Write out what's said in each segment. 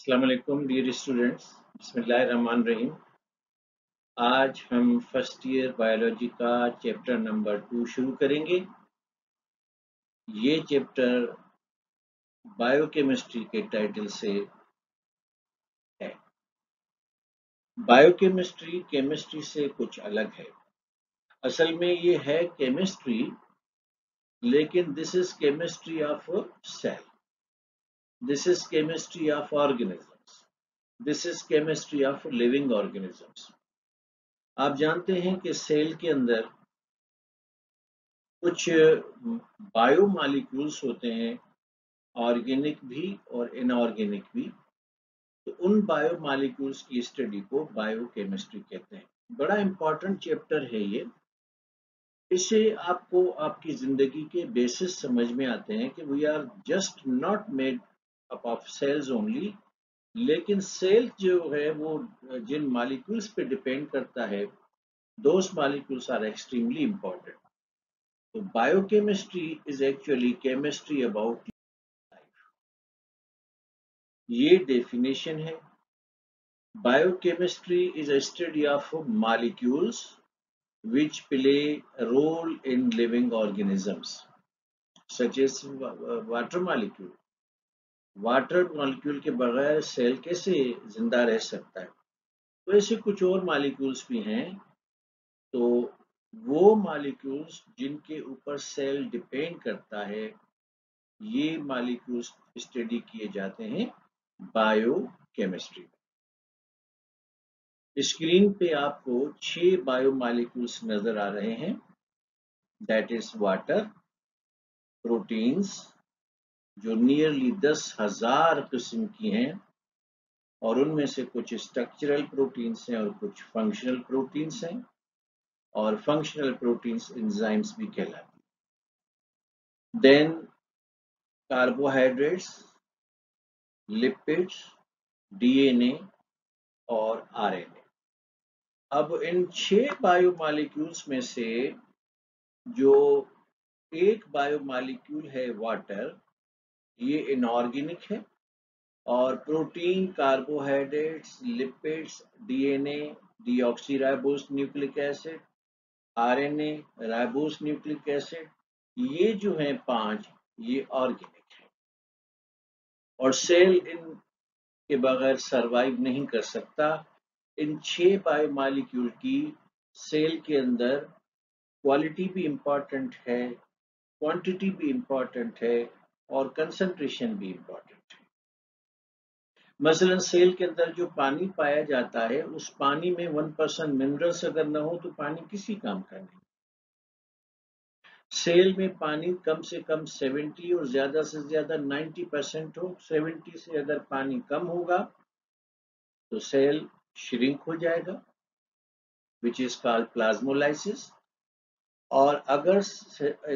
अस्सलाम वालेकुम dear students. बिस्मिल्लाहिर्रहमानिर्रहीम। आज हम फर्स्ट ईयर बायोलॉजी का चैप्टर नंबर 2 शुरू करेंगे। ये चैप्टर बायोकेमिस्ट्री के टाइटल से है। बायोकेमिस्ट्री केमिस्ट्री से कुछ अलग है। असल में ये है केमिस्ट्री, लेकिन this is chemistry of cell, this is chemistry of organisms, this is chemistry of living organisms. आप जानते हैं कि सेल के अंदर कुछ बायोमॉलिक्यूल्स होते हैं, ऑर्गेनिक भी और इनऑर्गेनिक भी। तो उन बायोमॉलिक्यूल्स की स्टडी को बायोकेमिस्ट्री कहते हैं। बड़ा इंपॉर्टेंट चैप्टर है ये। इससे आपको आपकी जिंदगी के बेसिस समझ में आते हैं कि we are just not made up of cells only, लेकिन सेल जो है वो जिन मॉलिक्यूल्स पे डिपेंड करता है, those molecules are extremely important. तो biochemistry is actually chemistry about life. ये डेफिनेशन है। Biochemistry is a study of molecules which play a role in living organisms such as water molecule. Water molecule के बगैर cell कैसे जिंदा रह सकता है? तो ऐसे कुछ और मॉलिक्यूल्स भी हैं। तो वो मॉलिक्यूल्स जिनके ऊपर सेल डिपेंड करता है, ये मॉलिक्यूल्स स्टडी किए जाते हैं बायोकेमिस्ट्री में। स्क्रीन पे आपको 6 बायोमॉलिक्यूल्स नजर आ रहे हैं। दैट इज वाटर, प्रोटीन्स जो नियरली 10,000 किस्म की हैं, और उनमें से कुछ स्ट्रक्चरल प्रोटीन्स हैं और कुछ फंक्शनल प्रोटीन्स हैं, और फंक्शनल प्रोटीन्स एंजाइम्स भी कहलाती हैं। देन कार्बोहाइड्रेट्स, लिपिड्स, डीएनए और आरएनए। अब इन 6 बायोमॉलिक्यूल्स में से जो एक बायोमॉलिक्यूल है वाटर, ये इनऑर्गेनिक है, और protein, carbohydrates, lipids, DNA, deoxyribose nucleic acid, RNA, ribose nucleic acid, ये जो हैं 5, ये ऑर्गेनिक है, और सेल इन के बगैर सरवाइव नहीं कर सकता। इन 6 बायोमॉलिक्यूल की सेल के अंदर क्वालिटी भी इम्पॉर्टेंट है, क्वांटिटी भी इम्पॉर्टेंट है, और कंसंट्रेशन भी इम्पॉर्टेंट है। मसलन सेल के अंदर जो पानी पाया जाता है, उस पानी में 1% मिनरल्स अगर न हो तो पानी किसी काम का नहीं। सेल में पानी कम से कम 70 और ज्यादा से ज्यादा 90% हो। 70 से अगर पानी कम होगा तो सेल श्रिंक हो जाएगा, विच इज कॉल्ड प्लाज्मोलाइसिस। और अगर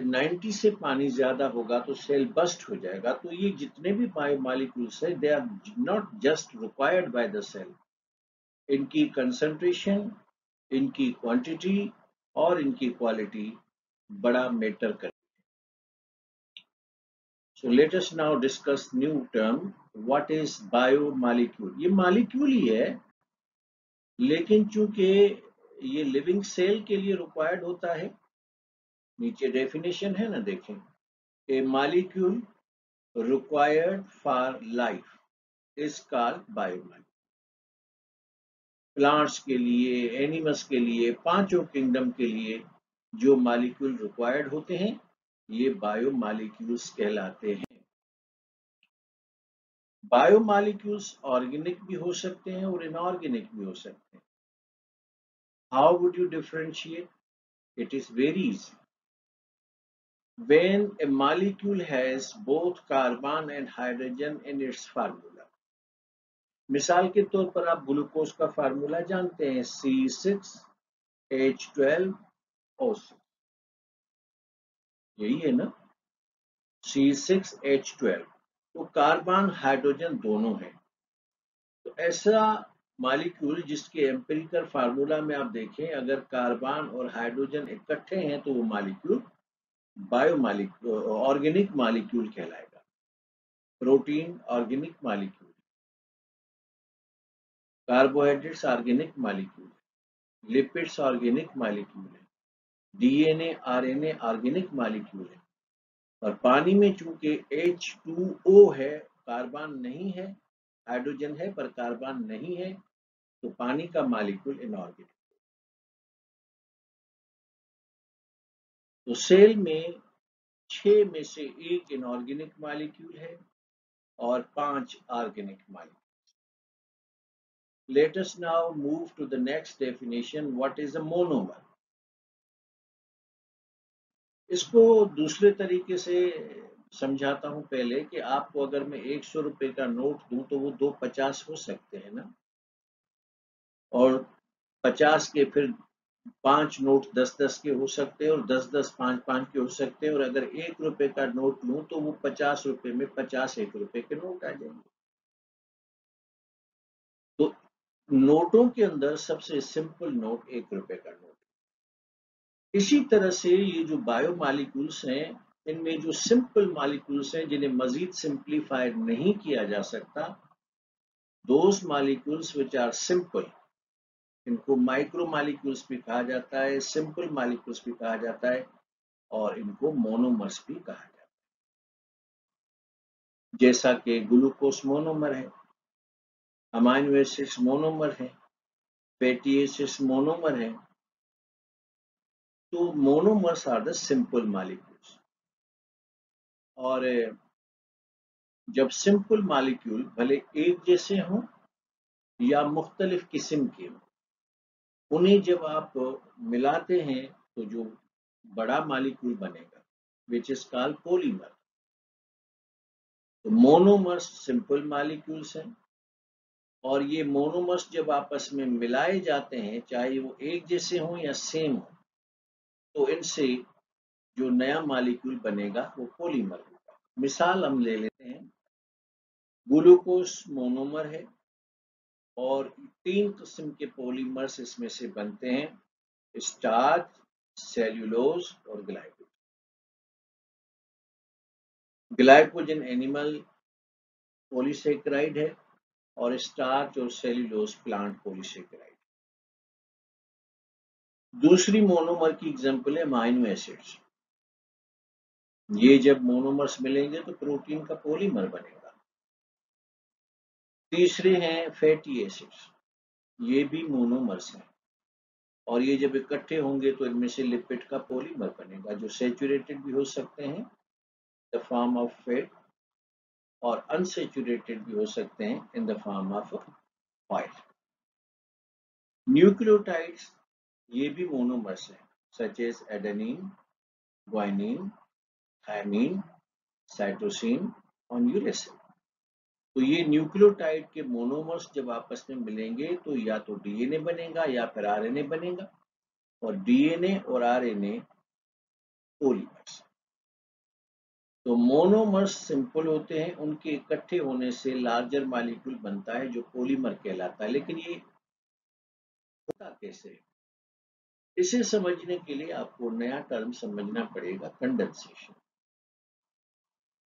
90 से पानी ज्यादा होगा तो सेल बस्ट हो जाएगा। तो ये जितने भी बायोमॉलिक्यूल्स है, they are not just required by the cell. इनकी कंसंट्रेशन, इनकी क्वांटिटी और इनकी क्वालिटी बड़ा मैटर करती है। So let us now discuss new term, what is biomolecule. ये मॉलिक्यूल ही है, लेकिन चूंकि ये लिविंग सेल के लिए रिक्वायर्ड होता है, नीचे डेफिनेशन है ना, देखें। A molecule required for life is called biomolecule. Plants के लिए, एनिमल्स के लिए, पांचों किंगडम के लिए जो मॉलिक्यूल रिक्वायर्ड होते हैं, ये बायोमॉलिक्यूल्स कहलाते हैं। बायोमॉलिक्यूल्स ऑर्गेनिक भी हो सकते हैं और इनऑर्गेनिक भी हो सकते हैं। How would you differentiate? It is very easy. When a molecule has both carbon and hydrogen in its formula, मिसाल के तौर पर आप ग्लूकोज का फार्मूला जानते हैं, C6H12O6, यही है ना, C6H12। तो कार्बन हाइड्रोजन दोनों है। तो ऐसा मॉलिक्यूल जिसके एम्पिरिकल फार्मूला में आप देखें, अगर कार्बन और हाइड्रोजन इकट्ठे हैं तो वो मॉलिक्यूल बायोमॉलिक्यूल, ऑर्गेनिक मॉलिक्यूल कहलाएगा। Protein organic molecule, carbohydrates organic molecule है, लिपिड्स ऑर्गेनिक मॉलिक्यूल है, डीएनए आरएनए ऑर्गेनिक मॉलिक्यूल है, और पानी में चूंकि H2O है, कार्बन नहीं है, हाइड्रोजन है पर कार्बन नहीं है, तो पानी का मॉलिक्यूल इनऑर्गेनिक। तो सेल में 6 में से 1 इनऑर्गेनिक मॉलिक्यूल है और 5 organic molecule. Let us now move to the next definition. What is a monomer? इसको दूसरे तरीके से समझाता हूं पहले कि आपको अगर मैं 100 रुपए का नोट दूं तो वो 250 हो सकते हैं ना, और 50 के फिर 5 नोट 10-10 के हो सकते हैं, और 10-10 5-5 के हो सकते हैं, और अगर 1 रुपए का नोट लूं तो वो 50 रुपए में 50 1 रुपए के नोट आ जाएंगे। तो नोटों के अंदर सबसे सिंपल नोट 1 रुपए का नोट। इसी तरह से ये जो बायोमॉलिक्यूल्स हैं, इनमें जो सिंपल मॉलिक्यूल्स हैं जिन्हें मजीद सिंप्लीफाइड नहीं किया जा सकता, those molecules which are simple, इनको माइक्रो मॉलिक्यूल्स भी कहा जाता है, सिंपल मॉलिक्यूल्स भी कहा जाता है, और इनको मोनोमर्स भी कहा जाता है। जैसा कि ग्लूकोज मोनोमर है, अमाइनो एसिड्स मोनोमर है, फैटी एसिड्स मोनोमर है। तो monomers are the simple molecules. और जब सिंपल मॉलिक्यूल भले एक जैसे हों या मुख्तलिफ किस्म के हों, उन्हें जब आप मिलाते हैं तो जो बड़ा मॉलिक्यूल बनेगा, विच इज कॉल्ड पॉलीमर। तो मोनोमर्स सिंपल मॉलिक्यूल्स हैं, और ये मोनोमर्स जब आपस में मिलाए जाते हैं, चाहे वो एक जैसे हों या सेम हो, तो इनसे जो नया मॉलिक्यूल बनेगा वो पॉलीमर होगा। मिसाल हम ले लेते हैं, ग्लूकोज मोनोमर है और 3 किस्म के पॉलीमर्स इसमें से बनते हैं, स्टार्च, सेल्यूलोज और ग्लाइकोजन। ग्लाइकोजन एनिमल पॉलीसेकेराइड है और स्टार्च और सेल्यूलोज प्लांट पॉलीसेकेराइड। दूसरी मोनोमर की एग्जांपल है अमाइनो एसिड्स। ये जब मोनोमर्स मिलेंगे तो प्रोटीन का पॉलीमर बनेगा। तीसरे हैं फैटी एसिड्स, ये भी मोनोमर्स हैं, और ये जब इकट्ठे होंगे तो इनमें से लिपिड का पॉलीमर बनेगा, जो सैचुरेटेड भी हो सकते हैं द फॉर्म ऑफ फैट, और अनसैचुरेटेड भी हो सकते हैं in the form of oil. Nucleotides ये भी मोनोमर्स हैं, such as adenine, guanine, thymine, cytosine और यूरेसिल। तो ये न्यूक्लियोटाइड के मोनोमर्स जब आपस में मिलेंगे तो या तो डीएनए बनेगा या फिर आरएनए बनेगा, और डीएनए और आरएनए पॉलीमर्स। तो मोनोमर्स सिंपल होते हैं, उनके इकट्ठे होने से लार्जर मॉलिक्यूल बनता है जो पॉलीमर कहलाता है। लेकिन ये होता कैसे? इसे समझने के लिए आपको नया टर्म समझना पड़ेगा, condensation.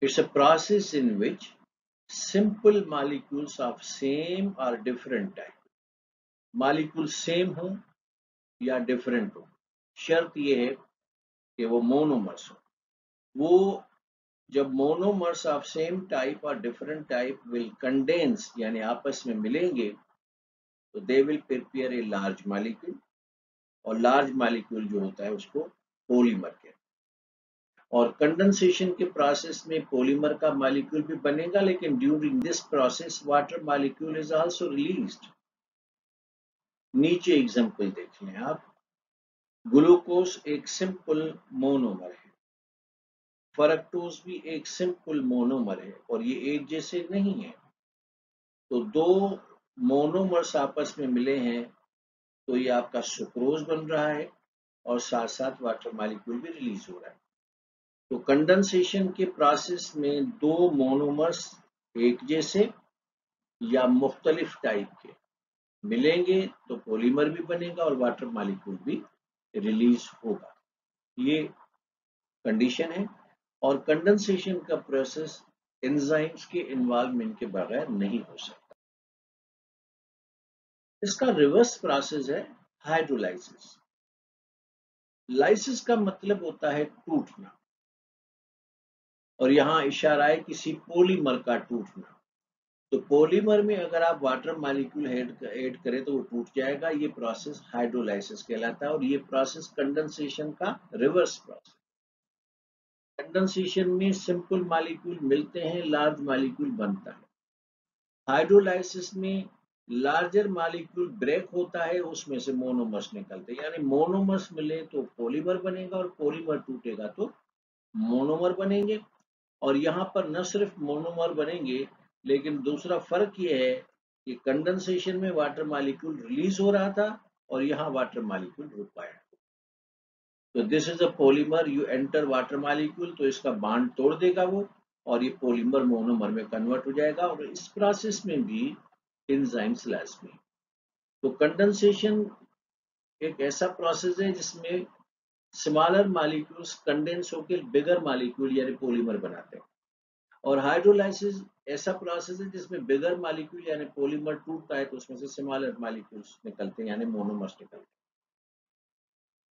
It's a process in which simple molecules of same और डिफरेंट टाइप, मॉलिक्यूल सेम हो या डिफरेंट हो, शर्त यह है कि वो मोनोमर्स हो। वो जब मोनोमर्स ऑफ सेम टाइप और डिफरेंट टाइप विल कंडेंस, यानी आपस में मिलेंगे, तो they will prepare a large molecule, और लार्ज मॉलिक्यूल जो होता है उसको पॉलीमर कहते हैं। और कंडेंसेशन के प्रोसेस में पॉलीमर का मॉलिक्यूल भी बनेगा, लेकिन during this process water molecule is also released. नीचे एग्जांपल देख लें आप। ग्लूकोज एक सिंपल मोनोमर है, फ्रक्टोज भी एक सिंपल मोनोमर है, और ये एक जैसे नहीं है। तो दो मोनोमर्स आपस में मिले हैं तो ये आपका सुक्रोज बन रहा है, और साथ साथ वाटर मॉलिक्यूल भी रिलीज हो रहा है। तो कंडेंसेशन के प्रोसेस में दो मोनोमर्स एक जैसे या मुख्तलिफ टाइप के मिलेंगे तो पॉलीमर भी बनेगा और वाटर मॉलिक्यूल भी रिलीज होगा। ये कंडीशन है, और कंडेंसेशन का प्रोसेस एंजाइम्स के इन्वॉल्वमेंट के बगैर नहीं हो सकता। इसका रिवर्स प्रोसेस है हाइड्रोलाइसिस। लाइसिस का मतलब होता है टूटना, और यहाँ इशारा है किसी पॉलीमर का टूटना। तो पॉलीमर में अगर आप वाटर मॉलिक्यूल ऐड करें तो वो टूट जाएगा। ये प्रोसेस हाइड्रोलाइसिस कहलाता है, और ये प्रोसेस कंडेंसेशन का रिवर्स प्रोसेस। कंडेंसेशन में सिंपल मॉलिक्यूल मिलते हैं, लार्ज मॉलिक्यूल बनता है। हाइड्रोलाइसिस में लार्जर मॉलिक्यूल ब्रेक होता है, उसमें से मोनोमर्स निकलते हैं, यानी मोनोमर्स मिले तो पॉलीमर बनेगा, और पॉलीमर टूटेगा तो मोनोमर बनेंगे। और यहाँ पर न सिर्फ मोनोमर बनेंगे, लेकिन दूसरा फर्क ये है कि कंडेंसेशन में वाटर मॉलिक्यूल रिलीज हो रहा था, और यहाँ वाटर मॉलिक्यूल रिक्वायर्ड। तो this is a polymer, you enter water molecule, तो इसका बांड तोड़ देगा वो, और ये पॉलीमर मोनोमर में कन्वर्ट हो जाएगा। और इस प्रोसेस में भी एंजाइम्स लाजमी। तो कंडेंसेशन एक ऐसा प्रोसेस है जिसमें स्मॉलर मॉलिक्यूल्स कंडेंस होकर बिगर मॉलिक्यूल यानी पॉलीमर बनाते हैं, और हाइड्रोलाइसिस ऐसा प्रोसेस है जिसमें बिगर मॉलिक्यूल यानी पॉलीमर टूटता है, तो उसमें से स्मॉलर मॉलिक्यूल्स निकलते हैं यानी मोनोमर्स निकलते हैं।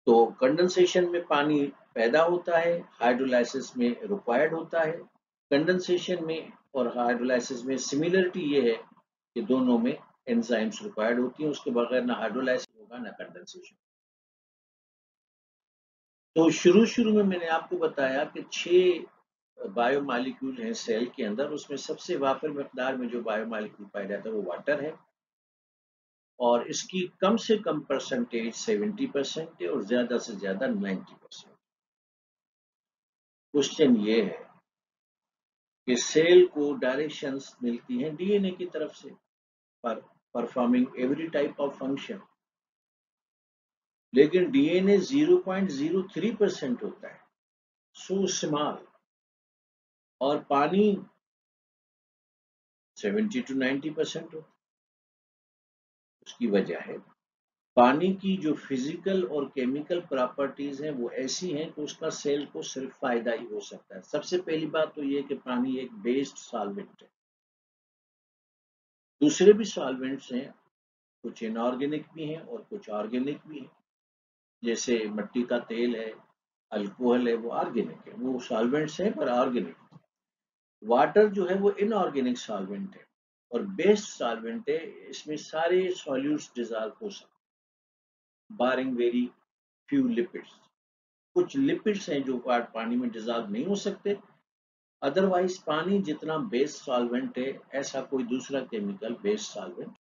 तो कंडेंसेशन में पानी पैदा होता है, हाइड्रोलाइसिस में रिक्वायर्ड होता है। कंडेंसेशन में और हाइड्रोलाइसिस में सिमिलरिटी ये है कि दोनों में एंजाइम्स रिक्वायर्ड होती हैं, उसके बगैर ना हाइड्रोलाइसिस होगा ना कंडेंसेशन। तो शुरू में मैंने आपको बताया कि 6 बायोमॉलिक्यूल हैं सेल के अंदर, उसमें सबसे वाफिर मकदार में जो बायोमॉलिक्यूल पाया जाता है वो वाटर है, और इसकी कम से कम परसेंटेज 70% है और ज्यादा से ज्यादा 90%। क्वेश्चन ये है कि सेल को डायरेक्शंस मिलती हैं डीएनए की तरफ से पर performing every type of function, लेकिन डीएनए 0.03% होता है, सो स्मॉल, और पानी 70 to 90% होता है। उसकी वजह है पानी की जो फिजिकल और केमिकल प्रॉपर्टीज हैं वो ऐसी हैं कि उसका सेल को सिर्फ फायदा ही हो सकता है। सबसे पहली बात तो ये कि पानी एक बेस्ड सॉल्वेंट है। दूसरे भी सॉल्वेंट्स हैं, कुछ इनऑर्गेनिक भी हैं और कुछ ऑर्गेनिक भी हैं, जैसे मिट्टी का तेल है, अल्कोहल है, वो ऑर्गेनिक है, वो सॉल्वेंट्स हैं पर ऑर्गेनिक। वाटर जो है वो इनऑर्गेनिक सॉल्वेंट है और बेस्ड सॉल्वेंट है, इसमें सारे सॉल्यूट्स डिजॉल्व हो सकते हैं बारिंग वेरी फ्यू लिपिड्स। कुछ लिपिड्स हैं जो पानी में डिजॉल्व नहीं हो सकते। अदरवाइज पानी जितना बेस सॉल्वेंट है ऐसा कोई दूसरा केमिकल बेस सॉल्वेंट।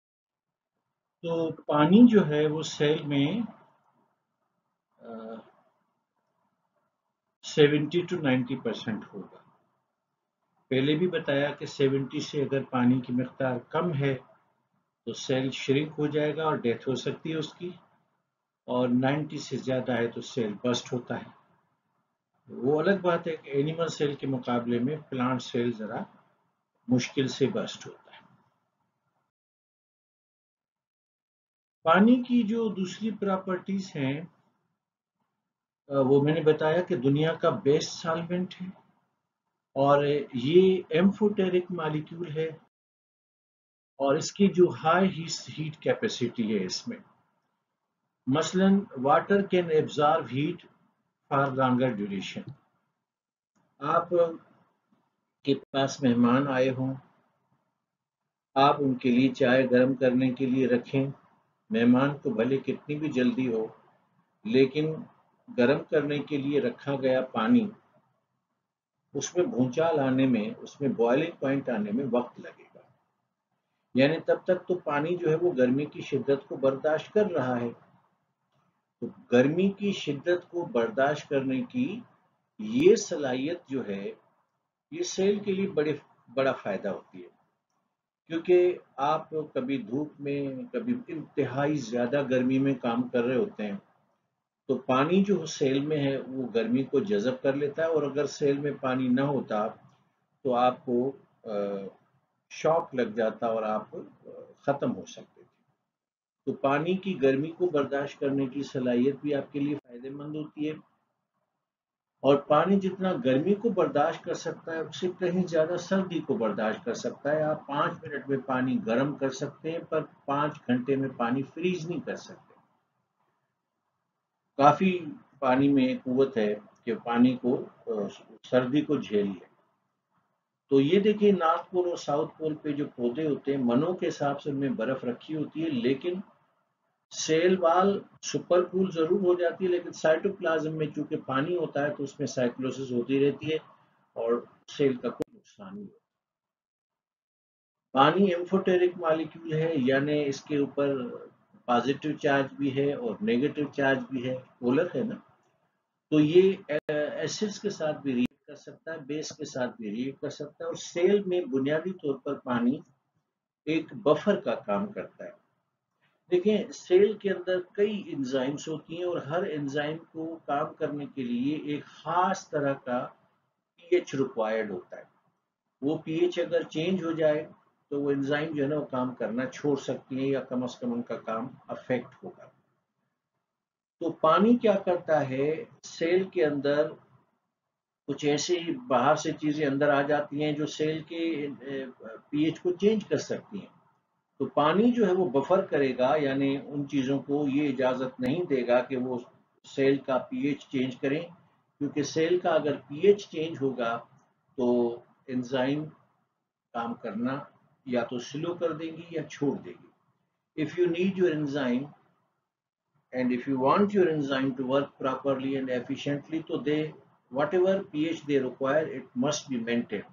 तो पानी जो है वो सेल में 70 to 90% होगा। पहले भी बताया कि 70 से अगर पानी की मिकदार कम है तो सेल श्रिंक हो जाएगा और डेथ हो सकती है उसकी, और 90 से ज़्यादा है तो सेल बस्ट होता है। वो अलग बात है कि एनिमल सेल के मुकाबले में प्लांट सेल ज़रा मुश्किल से बस्ट होता है। पानी की जो दूसरी प्रॉपर्टीज हैं वो मैंने बताया कि दुनिया का बेस्ट सॉल्वेंट है, और ये एम्फोटेरिक मॉलिक्यूल है, और इसकी जो हाई हीट कैपेसिटी है इसमें, मसलन water can absorb heat for longer duration. आप के पास मेहमान आए हों, आप उनके लिए चाय गर्म करने के लिए रखें, मेहमान को भले कितनी भी जल्दी हो, लेकिन गर्म करने के लिए रखा गया पानी, उसमें भूचाल आने में, उसमें बॉइलिंग पॉइंट आने में वक्त लगेगा। यानी तब तक तो पानी जो है वो गर्मी की शिद्दत को बर्दाश्त कर रहा है। तो गर्मी की शिद्दत को बर्दाश्त करने की ये सलाहियत जो है, ये सेल के लिए बड़ा फायदा होती है, क्योंकि आप कभी धूप में, कभी इंतहाई ज्यादा गर्मी में काम कर रहे होते हैं, तो पानी जो सेल में है वो गर्मी को जज़ब कर लेता है, और अगर सेल में पानी ना होता तो आपको शॉक लग जाता और आप खत्म हो सकते थे। तो पानी की गर्मी को बर्दाश्त करने की सलाहियत भी आपके लिए फायदेमंद होती है। और पानी जितना गर्मी को बर्दाश्त कर सकता है उससे कहीं ज्यादा सर्दी को बर्दाश्त कर सकता है। आप 5 मिनट में पानी गर्म कर सकते हैं पर 5 घंटे में पानी फ्रीज नहीं कर सकते। काफी पानी में कुव्वत है कि पानी को सर्दी को झेल ले। तो ये देखिए नॉर्थ पोल और साउथ पोल पे जो पौधे होते हैं मनों के हिसाब से उनमें बर्फ रखी होती है, लेकिन सेल वाल सुपर कूल जरूर हो जाती है, लेकिन साइटोप्लाज्म में चूंकि पानी होता है तो उसमें साइक्लोसिस होती रहती है और सेल का कोई नुकसान नहीं होता। पानी एम्फोटेरिक मॉलिक्यूल है, यानी इसके ऊपर पॉजिटिव चार्ज भी है और नेगेटिव चार्ज भी है, पोलर है ना। तो ये एसिड्स के साथ भी रिएक्ट कर सकता है, बेस के साथ भी रिएक्ट कर सकता है, और सेल में बुनियादी तौर पर पानी एक बफर का काम करता है। देखिए सेल के अंदर कई एंजाइम्स होती हैं और हर एंजाइम को काम करने के लिए एक खास तरह का पीएच रिक्वायर्ड होता है। वो पीएच अगर चेंज हो जाए तो वो एंजाइम जो है ना वो काम करना छोड़ सकती है या कम से कम उनका काम अफेक्ट होगा। तो पानी क्या करता है, सेल के अंदर कुछ ऐसी बाहर से चीजें अंदर आ जाती हैं जो सेल के पीएच को चेंज कर सकती हैं। तो पानी जो है वो बफर करेगा, यानी उन चीजों को ये इजाजत नहीं देगा कि वो सेल का पीएच चेंज करें, क्योंकि सेल का अगर पीएच चेंज होगा तो एंजाइम काम करना या तो स्लो कर देंगी या छोड़ देगी। If you need your enzyme and if you want your enzyme to work properly and efficiently, तो they whatever pH they require it must be maintained।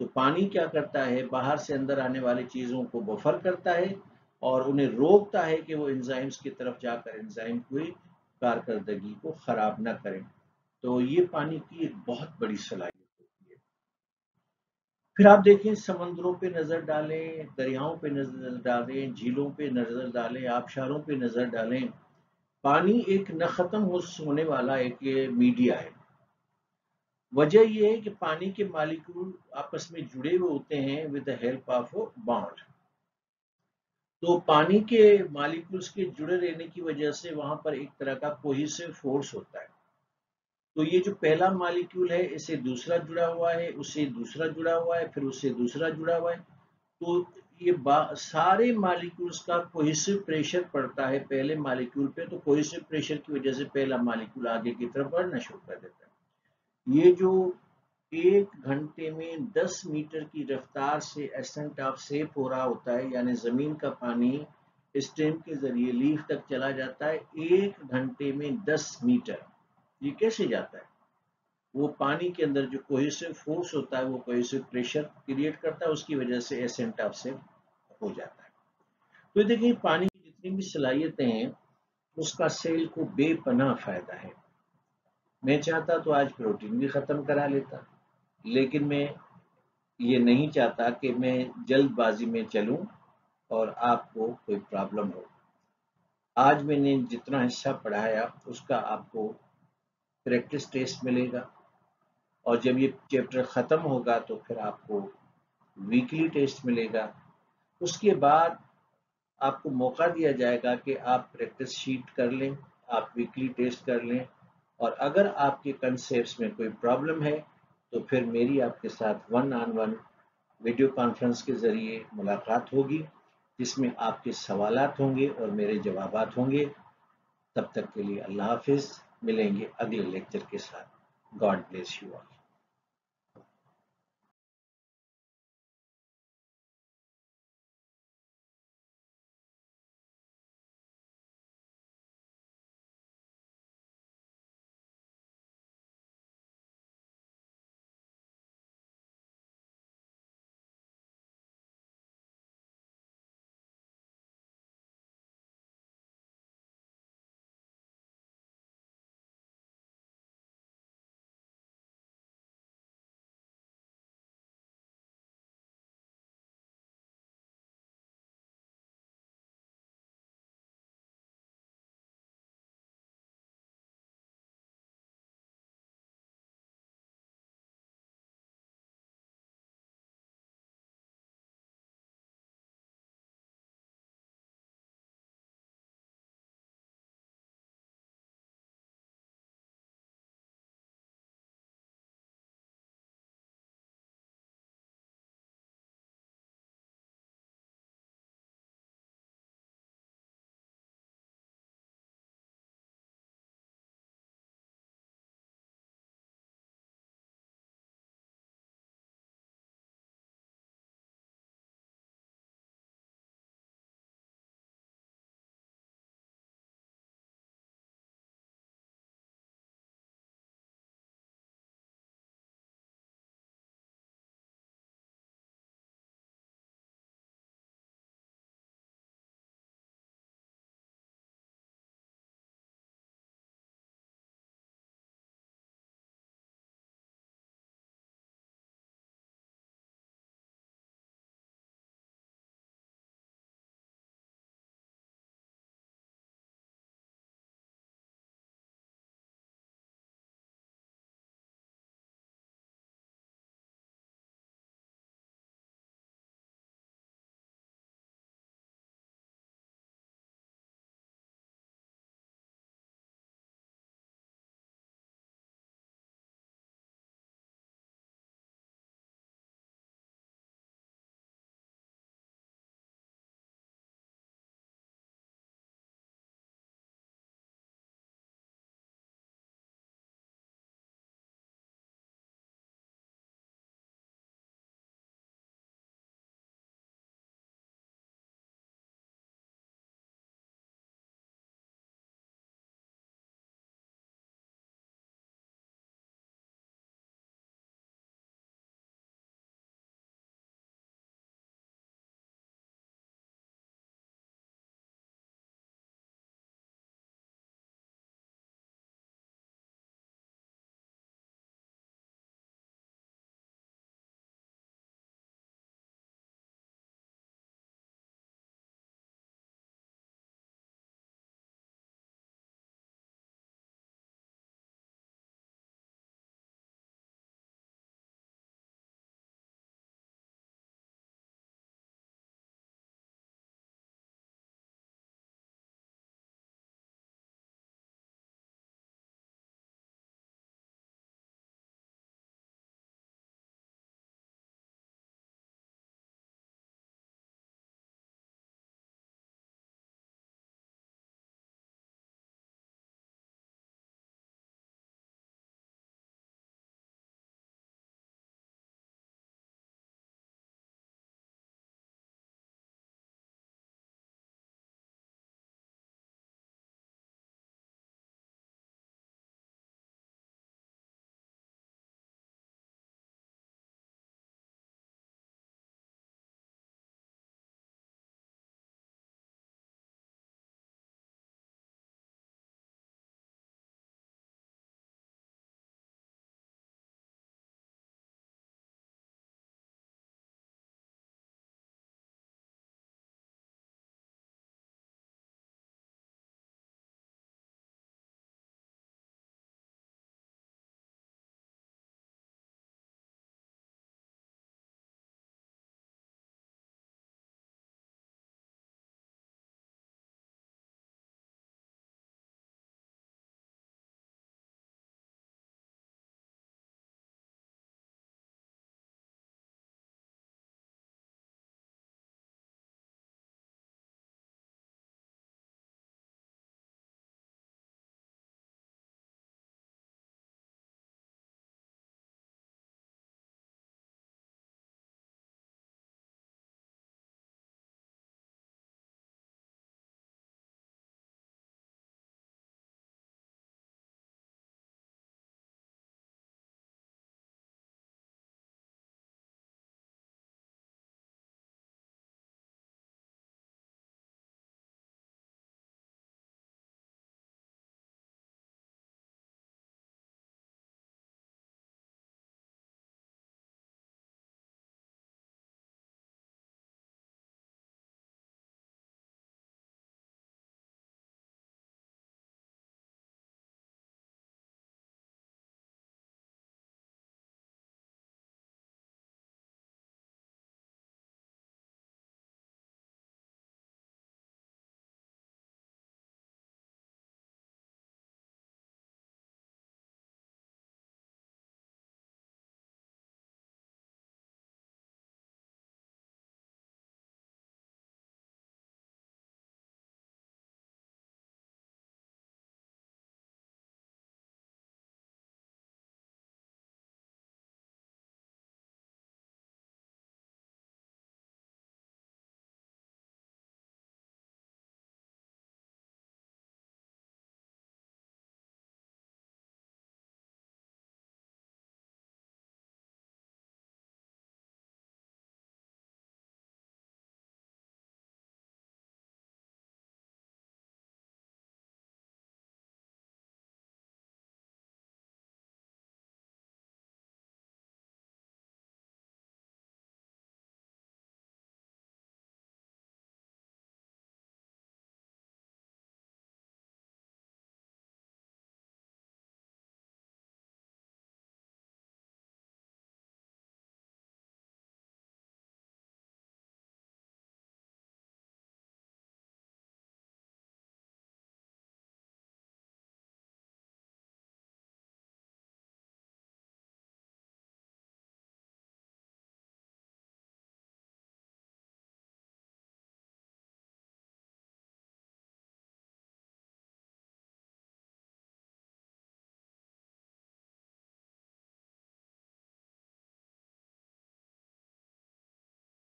तो पानी क्या करता है, बाहर से अंदर आने वाली चीजों को बफर करता है और उन्हें रोकता है कि वो एंजाइम्स की तरफ जाकर एंजाइम की कारकर्दगी को खराब ना करें। तो ये पानी की एक बहुत बड़ी सलाहियत होती है। फिर आप देखें समंदरों पे नजर डालें, दरियाओं पे नजर डालें, झीलों पे नजर डालें, आबशारों पे नजर डालें, पानी एक न खत्म होने वाला एक ये मीडिया है। वजह यह है कि पानी के मॉलिक्यूल आपस में जुड़े हुए होते हैं with the help of bond. तो पानी के मॉलिक्यूल्स के जुड़े रहने की वजह से वहां पर एक तरह का कोहेसिव फोर्स होता है। तो ये जो पहला मॉलिक्यूल है इससे दूसरा जुड़ा हुआ है, उससे दूसरा जुड़ा हुआ है, फिर उससे दूसरा जुड़ा हुआ है। तो ये सारे मॉलिक्यूल्स का कोहेसिव प्रेशर पड़ता है पहले मॉलिक्यूल पे, तो कोहेसिव प्रेशर की वजह से पहला मॉलिक्यूल आगे की तरफ बढ़ना शुरू कर देता है। ये जो 1 घंटे में 10 मीटर की रफ्तार से एसेंट ऑफ सेप हो रहा होता है, यानी जमीन का पानी स्टेम के जरिए लीफ तक चला जाता है 1 घंटे में 10 मीटर। ये कैसे जाता है? वो पानी के अंदर जो कोहेसिव फोर्स होता है वो कोहेसिव प्रेशर क्रिएट करता है, उसकी वजह से एसेंट ऑफ सेप हो जाता है। तो देखिए पानी की जितनी भी सलाहियतें हैं उसका सेल को बेपनाह फायदा है। मैं चाहता तो आज प्रोटीन भी खत्म करा लेता, लेकिन मैं ये नहीं चाहता कि मैं जल्दबाजी में चलूं और आपको कोई प्रॉब्लम हो। आज मैंने जितना हिस्सा पढ़ाया उसका आपको प्रैक्टिस टेस्ट मिलेगा, और जब ये चैप्टर खत्म होगा तो फिर आपको वीकली टेस्ट मिलेगा। उसके बाद आपको मौका दिया जाएगा कि आप प्रैक्टिस शीट कर लें, आप वीकली टेस्ट कर लें, और अगर आपके कंसेप्ट्स में कोई प्रॉब्लम है तो फिर मेरी आपके साथ 1-on-1 वीडियो कॉन्फ्रेंस के ज़रिए मुलाकात होगी, जिसमें आपके सवालात होंगे और मेरे जवाबात होंगे। तब तक के लिए अल्लाह हाफिज़, मिलेंगे अगले लेक्चर के साथ। God bless you all.